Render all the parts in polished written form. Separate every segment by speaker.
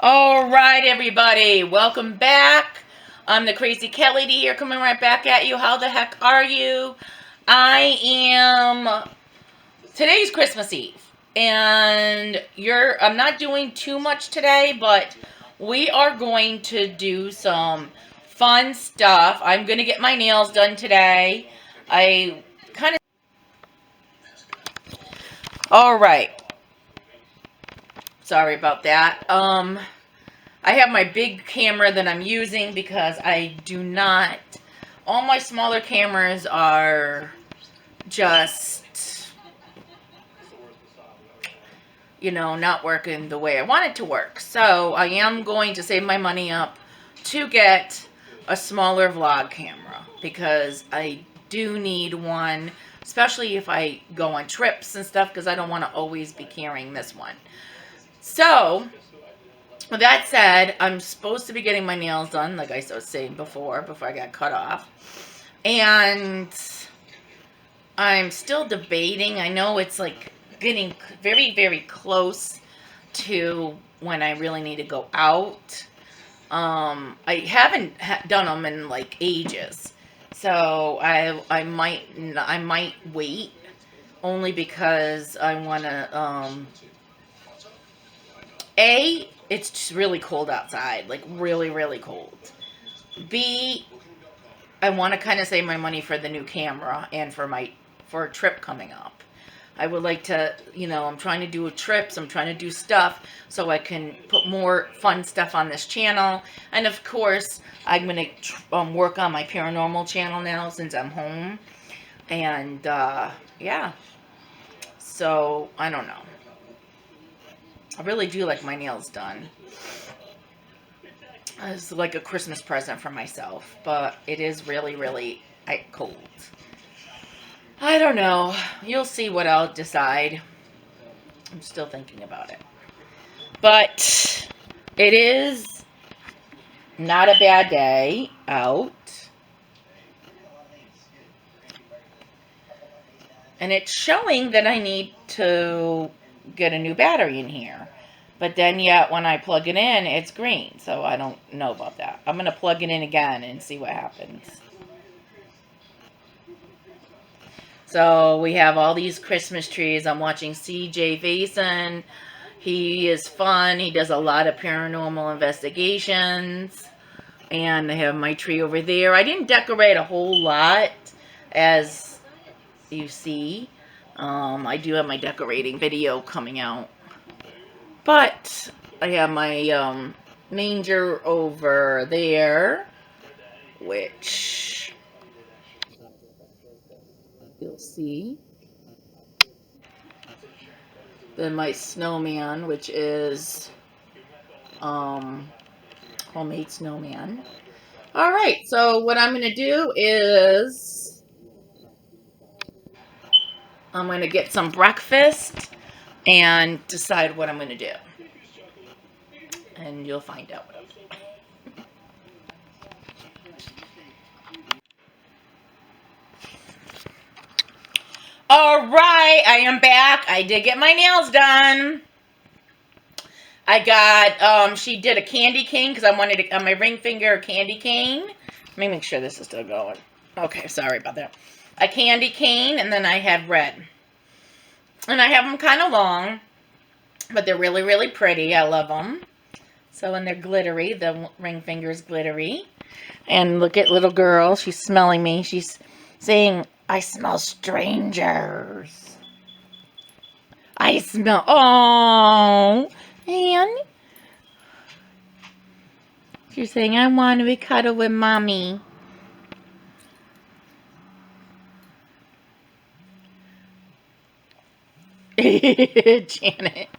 Speaker 1: All right, everybody, welcome back. I'm the Crazy Kelly D here, coming right back at you. How the heck are you? I am. Today's Christmas Eve, and I'm not doing too much today, but we are going to do some fun stuff. I'm gonna get my nails done today. I kind of. All right. Sorry about that. I have my big camera that I'm using because I do not. All my smaller cameras are just, not working the way I want it to work. So I am going to save my money up to get a smaller vlog camera because I do need one, especially if I go on trips and stuff, because I don't want to always be carrying this one. So with that said, I'm supposed to be getting my nails done, like I was saying before I got cut off. And I'm still debating. I know it's like getting very, very close to when I really need to go out. I haven't done them in like ages. So I might wait, only because I want to it's just really cold outside, like really, really cold. B, I want to kind of save my money for the new camera and for a trip coming up. I would like to, I'm trying to do trips, I'm trying to do stuff so I can put more fun stuff on this channel. And of course, I'm going to work on my paranormal channel now since I'm home. And yeah, so I don't know. I really do like my nails done. It's like a Christmas present for myself, but it is really, really cold. I don't know. You'll see what I'll decide. I'm still thinking about it. But it is not a bad day out. And it's showing that I need to get a new battery in here. But then yet when I plug it in, it's green. So I don't know about that. I'm going to plug it in again and see what happens. So we have all these Christmas trees. I'm watching CJ Vason. He is fun. He does a lot of paranormal investigations. And I have my tree over there. I didn't decorate a whole lot, as you see. I do have my decorating video coming out. But I have my manger over there, which you'll see. Then my snowman, which is homemade snowman. All right, so what I'm going to do is I'm going to get some breakfast and decide what I'm going to do. And you'll find out what I'm doing. All right, I am back. I did get my nails done. I got, she did a candy cane because I wanted on my ring finger a candy cane. Let me make sure this is still going. Okay, sorry about that. A candy cane, and then I had red. And I have them kind of long, but they're really, really pretty. I love them. So, and they're glittery. The ring finger is glittery. And look at little girl. She's smelling me. She's saying, I smell strangers. I smell, oh, and she's saying, I want to be cuddled with mommy. Janet.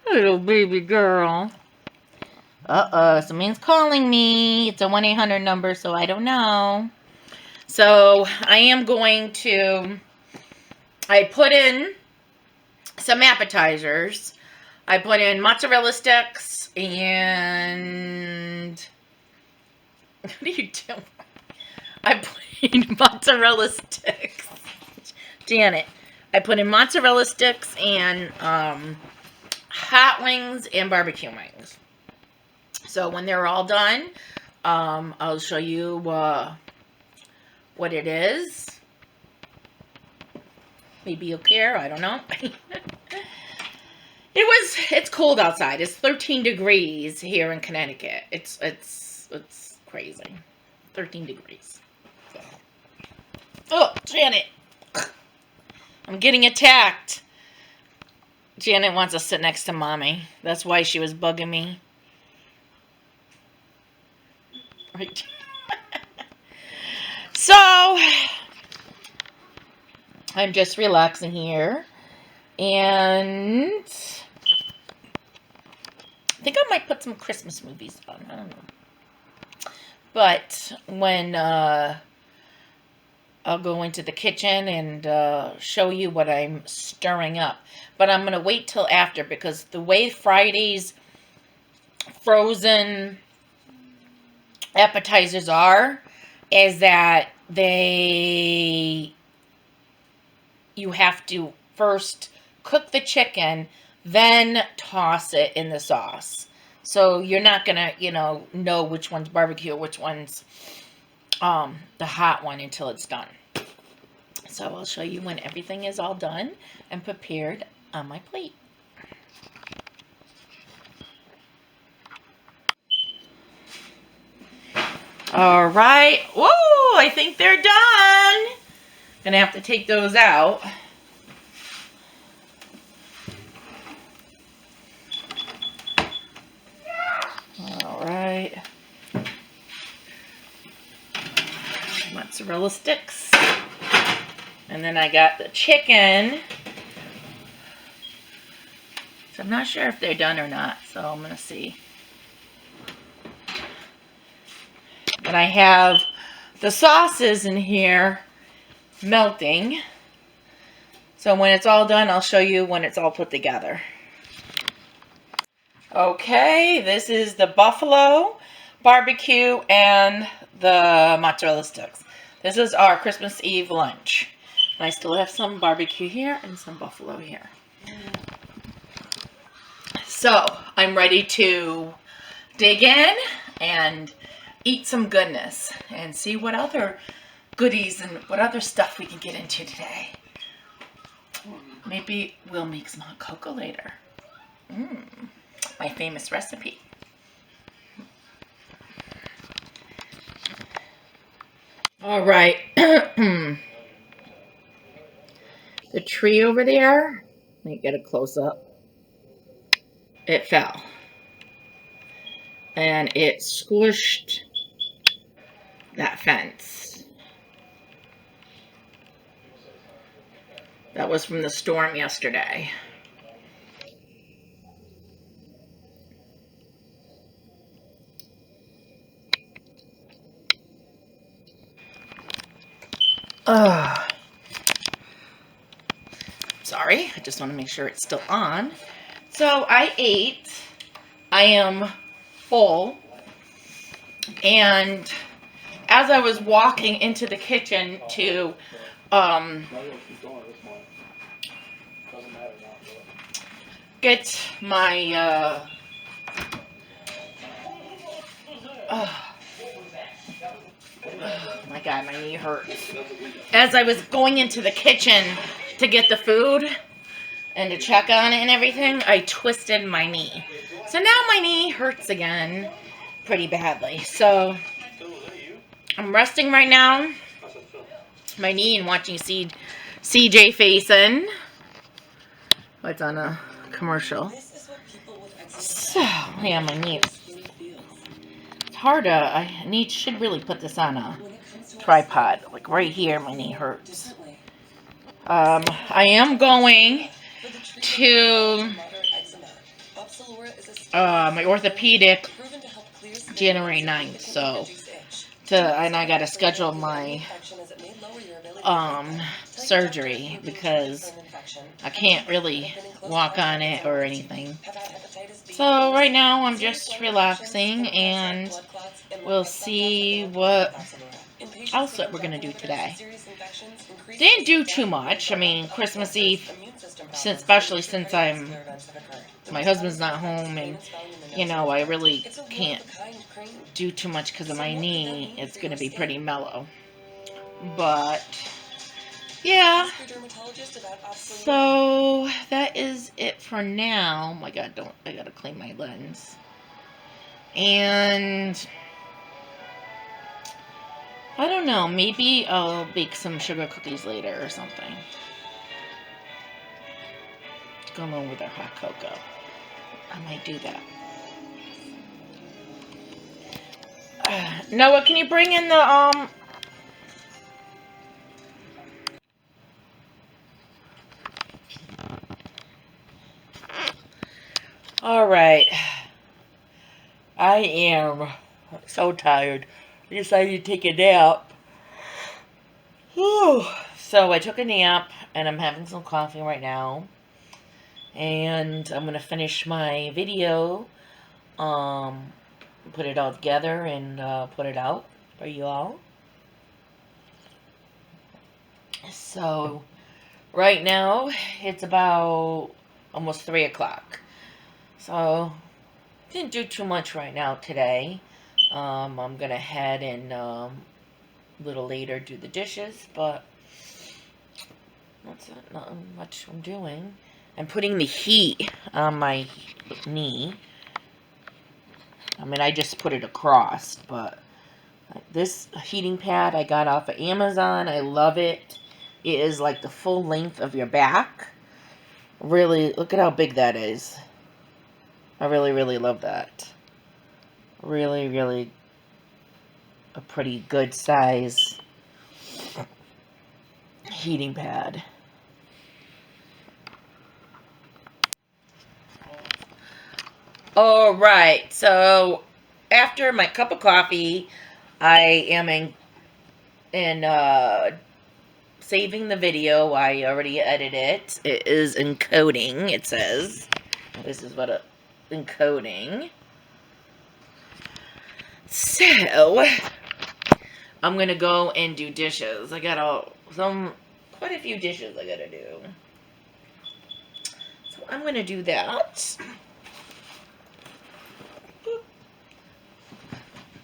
Speaker 1: Little baby girl. Someone's calling me. It's a 1-800 number, so I don't know. So, I am going to, I put in some appetizers. I put in mozzarella sticks and, what are you doing? I put in mozzarella sticks. Janet. I put in mozzarella sticks and hot wings and barbecue wings. So when they're all done, I'll show you what it is. Maybe you'll care. I don't know. It's cold outside. It's 13 degrees here in Connecticut. It's crazy. 13 degrees. So. Oh, Janet. I'm getting attacked. Janet wants to sit next to Mommy. That's why she was bugging me. Right. So, I'm just relaxing here. And I think I might put some Christmas movies on. I don't know. But when I'll go into the kitchen and show you what I'm stirring up. But I'm going to wait till after, because the way Friday's frozen appetizers are is that you have to first cook the chicken, then toss it in the sauce. So you're not going to, know which one's barbecue, which one's the hot one until it's done. So I'll show you when everything is all done and prepared on my plate. All right. Whoa, I think they're done. Gonna have to take those out. All right. Mozzarella sticks. And then I got the chicken. So I'm not sure if they're done or not, so I'm going to see. But I have the sauces in here melting. So when it's all done, I'll show you when it's all put together. Okay, this is the buffalo, barbecue, and the mozzarella sticks. This is our Christmas Eve lunch. And I still have some barbecue here and some buffalo here. So, I'm ready to dig in and eat some goodness and see what other goodies and what other stuff we can get into today. Maybe we'll make some hot cocoa later. My famous recipe. All right. The tree over there, let me get a close up. It fell. And it squished that fence. That was from the storm yesterday. Sorry, I just want to make sure it's still on. So I ate. I am full. And as I was walking into the kitchen to get my my God, my knee hurts. As I was going into the kitchen to get the food and to check on it and everything, I twisted my knee. So now my knee hurts again pretty badly. So I'm resting right now, my knee, and watching CJ Faison. It's on a commercial. So, yeah, my knee. It's hard to, I should really put this on a tripod. Like right here, my knee hurts. I am going to my orthopedic January 9th, so and I gotta schedule my surgery because I can't really walk on it or anything. So right now I'm just relaxing, and we'll see what else we're gonna do today. Didn't do too much. I mean, Christmas Eve especially since my husband's not home, and you know, I really can't do too much because of my knee. It's going to be pretty mellow. But yeah, so that is it for now. Oh my God, I gotta clean my lens. And I don't know, maybe I'll bake some sugar cookies later or something. Go along with our hot cocoa. I might do that. Noah, can you bring in the All right. I am so tired. I decided to take a nap. Whew. So I took a nap, and I'm having some coffee right now. And I'm going to finish my video, put it all together, and put it out for you all. So right now, it's about almost 3 o'clock. So didn't do too much right now today. I'm going to head and a little later do the dishes, but that's not much I'm doing. I'm putting the heat on my knee. I mean, I just put it across, but this heating pad I got off of Amazon. I love it. It is like the full length of your back. Really, look at how big that is. I really, really love that. Really, really a pretty good size heating pad. All right, so after my cup of coffee, I am saving the video. I already edited it. It is encoding, it says. This is what encoding. So, I'm going to go and do dishes. I got quite a few dishes I got to do. So, I'm going to do that.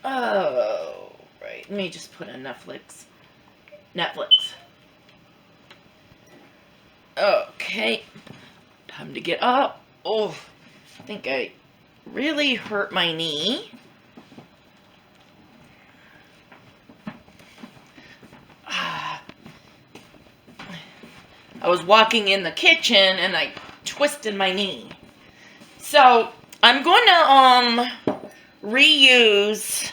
Speaker 1: Oh, right. Let me just put on Netflix. Okay. Time to get up. Oh, I think I really hurt my knee. I was walking in the kitchen and I twisted my knee. So, I'm going to reuse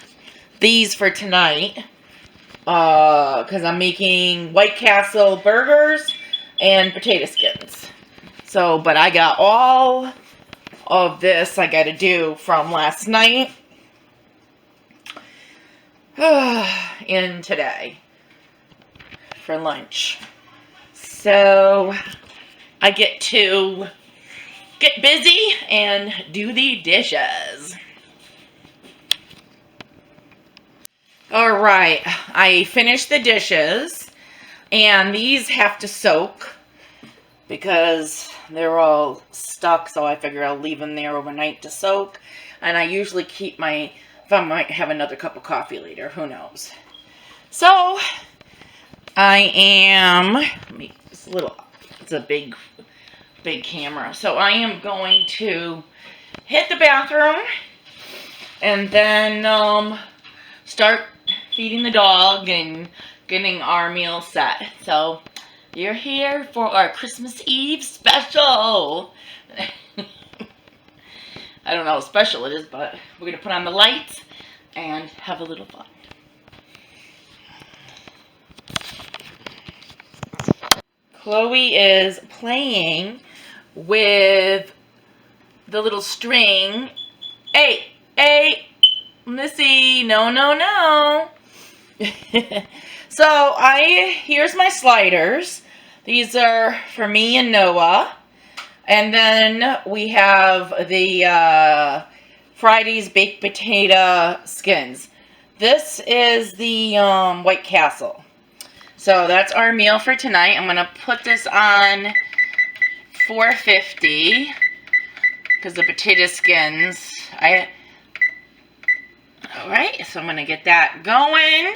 Speaker 1: these for tonight. Because I'm making White Castle burgers and potato skins. So, but I got all of this I got to do from last night and today for lunch. So, I get to get busy and do the dishes. Alright, I finished the dishes, and these have to soak because they're all stuck, so I figure I'll leave them there overnight to soak. And I usually keep if I might have another cup of coffee later, who knows. So, I am, it's a big camera. So I am going to hit the bathroom and then start feeding the dog and getting our meal set. So you're here for our Christmas Eve special. I don't know how special it is, but we're going to put on the lights and have a little fun. Chloe is playing with the little string. Hey, Missy, no. So here's my sliders. These are for me and Noah. And then we have the Friday's baked potato skins. This is the White Castle. So that's our meal for tonight. I'm going to put this on $4.50 because the potato skins. Alright, so I'm going to get that going.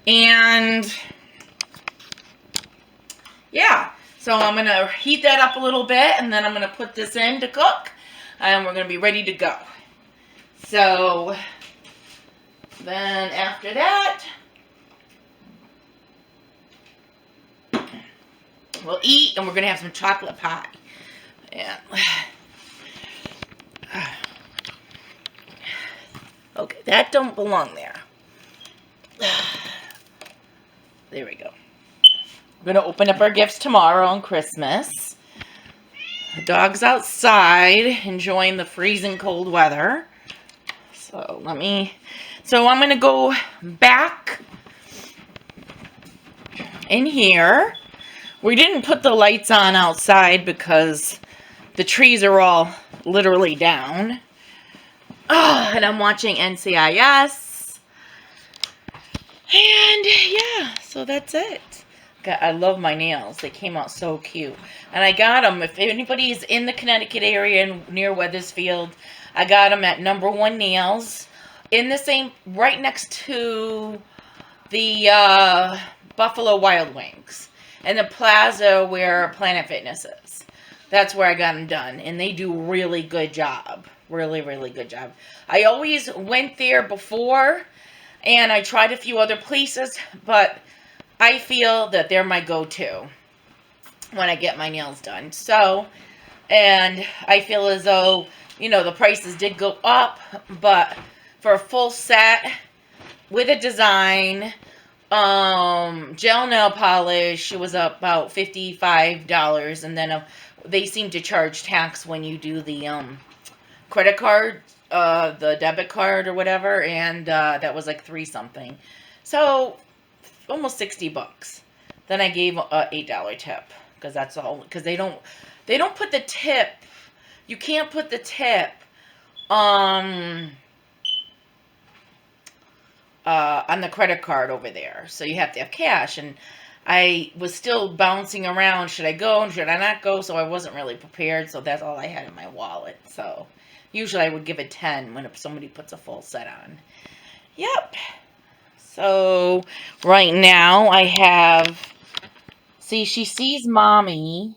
Speaker 1: And yeah, so I'm going to heat that up a little bit, and then I'm going to put this in to cook, and we're going to be ready to go. So then after that, we'll eat, and we're going to have some chocolate pie. Yeah. Okay, that don't belong there. There we go. We're going to open up our gifts tomorrow on Christmas. The dog's outside enjoying the freezing cold weather. So I'm going to go back in here. We didn't put the lights on outside because the trees are all literally down. Oh, and I'm watching NCIS. And yeah, so that's it. I love my nails. They came out so cute. And I got them, if anybody's in the Connecticut area and near Wethersfield, I got them at Number One Nails. In the same, right next to the Buffalo Wild Wings. And the plaza where Planet Fitness is. That's where I got them done. And they do really good job. Really, really good job. I always went there before. And I tried a few other places. But I feel that they're my go-to when I get my nails done. So, and I feel as though, you know, the prices did go up. But for a full set with a design, gel nail polish, it was about $55, and then they seem to charge tax when you do the credit card, the debit card or whatever, and that was like $3 something, so almost $60. Then I gave a $8 tip because that's all, because they don't put the tip. You can't put the tip on the credit card over there. So you have to have cash. And I was still bouncing around. Should I go and should I not go? So I wasn't really prepared. So that's all I had in my wallet. So usually I would give it 10 when somebody puts a full set on. Yep. So right now I have, see, she sees mommy.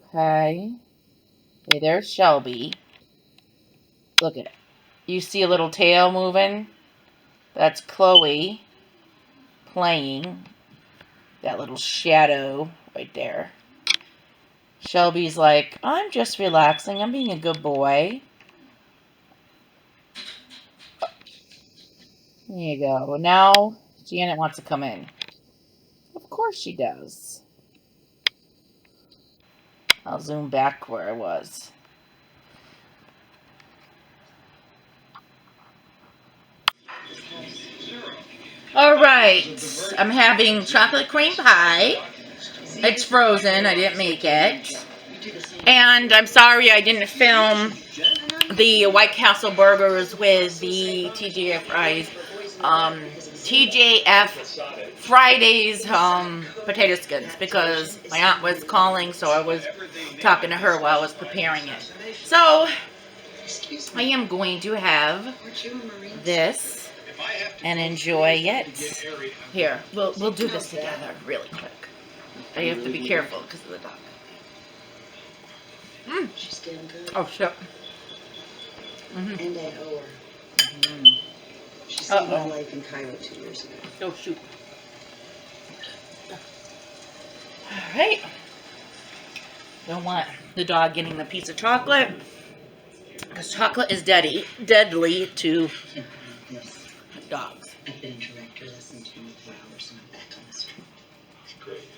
Speaker 1: Okay. Okay, there's Shelby. Look at it. You see a little tail moving? That's Chloe playing. That little shadow right there. Shelby's like, I'm just relaxing. I'm being a good boy. There you go. Now Janet wants to come in. Of course she does. I'll zoom back where I was. Alright, I'm having chocolate cream pie. It's frozen, I didn't make it. And I'm sorry I didn't film the White Castle burgers with the TGF fries. TJF Fridays potato skins, because my aunt was calling, so I was talking to her while I was preparing it. So I am going to have this and enjoy it. Here, we'll do this together really quick. I have to be careful because of the dog.
Speaker 2: She's getting good.
Speaker 1: Oh shit.
Speaker 2: And I owe her. She saved my life in Cairo 2 years ago.
Speaker 1: Oh shoot. Alright. Don't want the dog getting the piece of chocolate, because chocolate is deadly to dogs.
Speaker 2: I've been in director less than 24 hours and I'm back on the street.
Speaker 3: Great.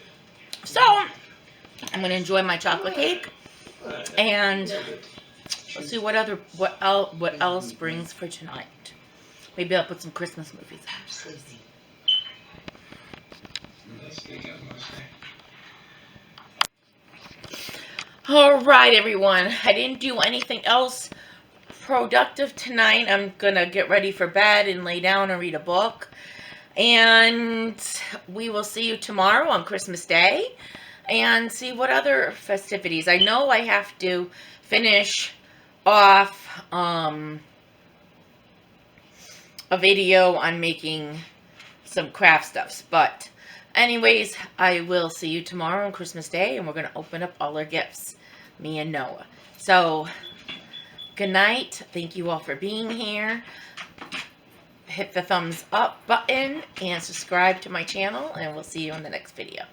Speaker 1: So, I'm going to enjoy my chocolate cake, and let's see what else brings for tonight. Maybe I'll put some Christmas movies on.
Speaker 2: Absolutely.
Speaker 1: Alright, everyone. I didn't do anything else productive tonight. I'm going to get ready for bed and lay down and read a book. And we will see you tomorrow on Christmas Day. and see what other festivities. I know I have to finish off a video on making some craft stuffs. But anyways, I will see you tomorrow on Christmas Day, and we're going to open up all our gifts, me and Noah. So, good night. Thank you all for being here. Hit the thumbs up button and subscribe to my channel, and we'll see you in the next video.